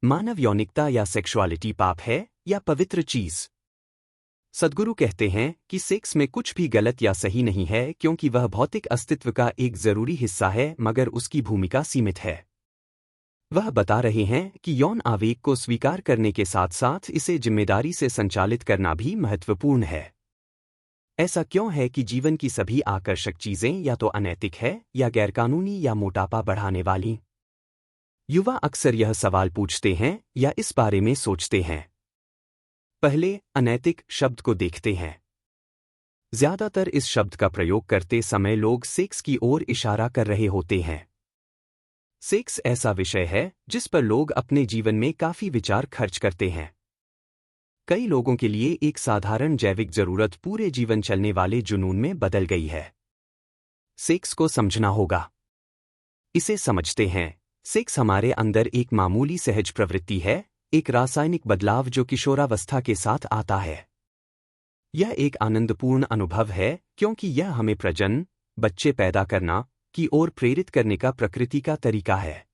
मानव यौनिकता या सेक्सुअलिटी पाप है या पवित्र चीज? सद्गुरु कहते हैं कि सेक्स में कुछ भी गलत या सही नहीं है क्योंकि वह भौतिक अस्तित्व का एक जरूरी हिस्सा है, मगर उसकी भूमिका सीमित है। वह बता रहे हैं कि यौन आवेग को स्वीकार करने के साथ साथ इसे जिम्मेदारी से संचालित करना भी महत्वपूर्ण है। ऐसा क्यों है कि जीवन की सभी आकर्षक चीजें या तो अनैतिक है या गैरकानूनी या मोटापा बढ़ाने वाली? युवा अक्सर यह सवाल पूछते हैं या इस बारे में सोचते हैं। पहले अनैतिक शब्द को देखते हैं। ज्यादातर इस शब्द का प्रयोग करते समय लोग सेक्स की ओर इशारा कर रहे होते हैं। सेक्स ऐसा विषय है जिस पर लोग अपने जीवन में काफी विचार खर्च करते हैं। कई लोगों के लिए एक साधारण जैविक जरूरत पूरे जीवन चलने वाले जुनून में बदल गई है। सेक्स को समझना होगा। इसे समझते हैं। सेक्स हमारे अंदर एक मामूली सहज प्रवृत्ति है, एक रासायनिक बदलाव जो किशोरावस्था के साथ आता है। यह एक आनंदपूर्ण अनुभव है क्योंकि यह हमें प्रजनन, बच्चे पैदा करना की ओर प्रेरित करने का प्रकृति का तरीका है।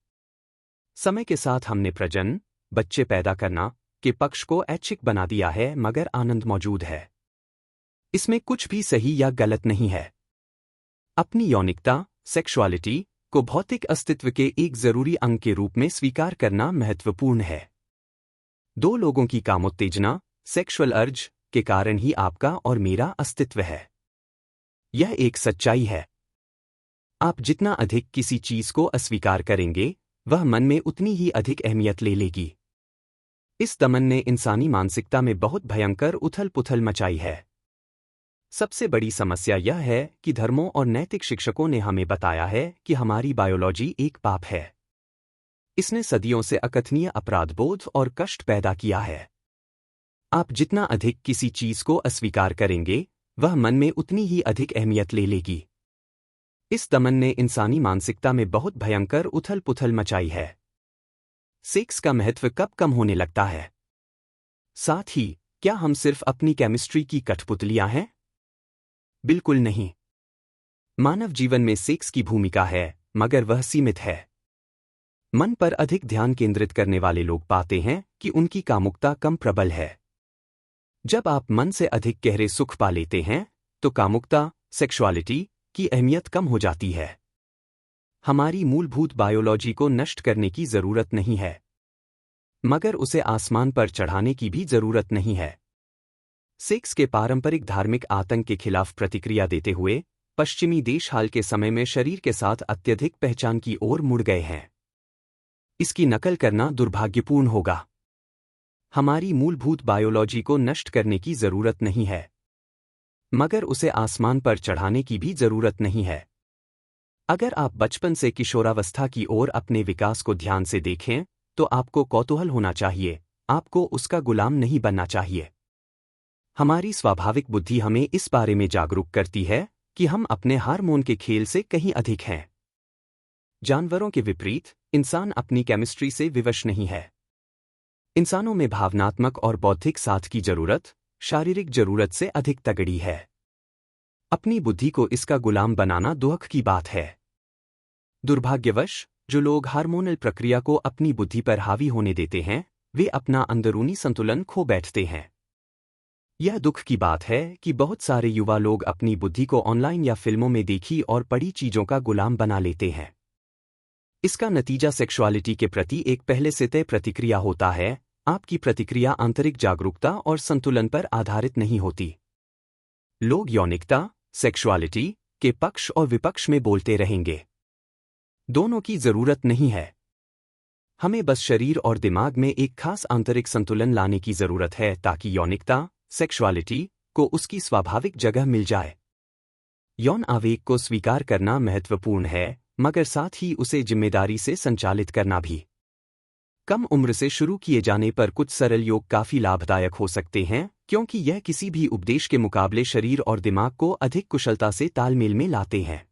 समय के साथ हमने प्रजनन, बच्चे पैदा करना के पक्ष को ऐच्छिक बना दिया है, मगर आनंद मौजूद है। इसमें कुछ भी सही या गलत नहीं है। अपनी यौनिकता, सेक्सुअलिटी को भौतिक अस्तित्व के एक जरूरी अंग के रूप में स्वीकार करना महत्वपूर्ण है। दो लोगों की कामोत्तेजना, सेक्सुअल अर्ज के कारण ही आपका और मेरा अस्तित्व है। यह एक सच्चाई है। आप जितना अधिक किसी चीज को अस्वीकार करेंगे, वह मन में उतनी ही अधिक अहमियत ले लेगी। इस दमन ने इंसानी मानसिकता में बहुत भयंकर उथल-पुथल मचाई है। सबसे बड़ी समस्या यह है कि धर्मों और नैतिक शिक्षकों ने हमें बताया है कि हमारी बायोलॉजी एक पाप है। इसने सदियों से अकथनीय अपराधबोध और कष्ट पैदा किया है। आप जितना अधिक किसी चीज को अस्वीकार करेंगे, वह मन में उतनी ही अधिक अहमियत ले लेगी। इस दमन ने इंसानी मानसिकता में बहुत भयंकर उथल-पुथल मचाई है। सेक्स का महत्व कब कम होने लगता है? साथ ही, क्या हम सिर्फ अपनी केमिस्ट्री की कठपुतलियां हैं? बिल्कुल नहीं। मानव जीवन में सेक्स की भूमिका है, मगर वह सीमित है। मन पर अधिक ध्यान केंद्रित करने वाले लोग पाते हैं कि उनकी कामुकता कम प्रबल है। जब आप मन से अधिक गहरे सुख पा लेते हैं, तो कामुकता, सेक्सुअलिटी की अहमियत कम हो जाती है। हमारी मूलभूत बायोलॉजी को नष्ट करने की जरूरत नहीं है, मगर उसे आसमान पर चढ़ाने की भी जरूरत नहीं है। सेक्स के पारंपरिक धार्मिक आतंक के खिलाफ प्रतिक्रिया देते हुए पश्चिमी देश हाल के समय में शरीर के साथ अत्यधिक पहचान की ओर मुड़ गए हैं। इसकी नकल करना दुर्भाग्यपूर्ण होगा। हमारी मूलभूत बायोलॉजी को नष्ट करने की जरूरत नहीं है, मगर उसे आसमान पर चढ़ाने की भी जरूरत नहीं है। अगर आप बचपन से किशोरावस्था की ओर अपने विकास को ध्यान से देखें, तो आपको कौतूहल होना चाहिए, आपको उसका गुलाम नहीं बनना चाहिए। हमारी स्वाभाविक बुद्धि हमें इस बारे में जागरूक करती है कि हम अपने हार्मोन के खेल से कहीं अधिक हैं। जानवरों के विपरीत, इंसान अपनी केमिस्ट्री से विवश नहीं है। इंसानों में भावनात्मक और बौद्धिक साथ की जरूरत, शारीरिक जरूरत से अधिक तगड़ी है। अपनी बुद्धि को इसका गुलाम बनाना दुख की बात है। दुर्भाग्यवश, जो लोग हार्मोनल प्रक्रिया को अपनी बुद्धि पर हावी होने देते हैं, वे अपना अंदरूनी संतुलन खो बैठते हैं। यह दुख की बात है कि बहुत सारे युवा लोग अपनी बुद्धि को ऑनलाइन या फिल्मों में देखी और पढ़ी चीजों का गुलाम बना लेते हैं। इसका नतीजा सेक्सुअलिटी के प्रति एक पहले से तय प्रतिक्रिया होता है। आपकी प्रतिक्रिया आंतरिक जागरूकता और संतुलन पर आधारित नहीं होती। लोग यौनिकता, सेक्सुअलिटी के पक्ष और विपक्ष में बोलते रहेंगे। दोनों की जरूरत नहीं है। हमें बस शरीर और दिमाग में एक खास आंतरिक संतुलन लाने की जरूरत है ताकि यौनिकता, सेक्सुअलिटी को उसकी स्वाभाविक जगह मिल जाए। यौन आवेग को स्वीकार करना महत्वपूर्ण है, मगर साथ ही उसे जिम्मेदारी से संचालित करना भी। कम उम्र से शुरू किए जाने पर कुछ सरल योग काफी लाभदायक हो सकते हैं, क्योंकि यह किसी भी उपदेश के मुकाबले शरीर और दिमाग को अधिक कुशलता से तालमेल में लाते हैं।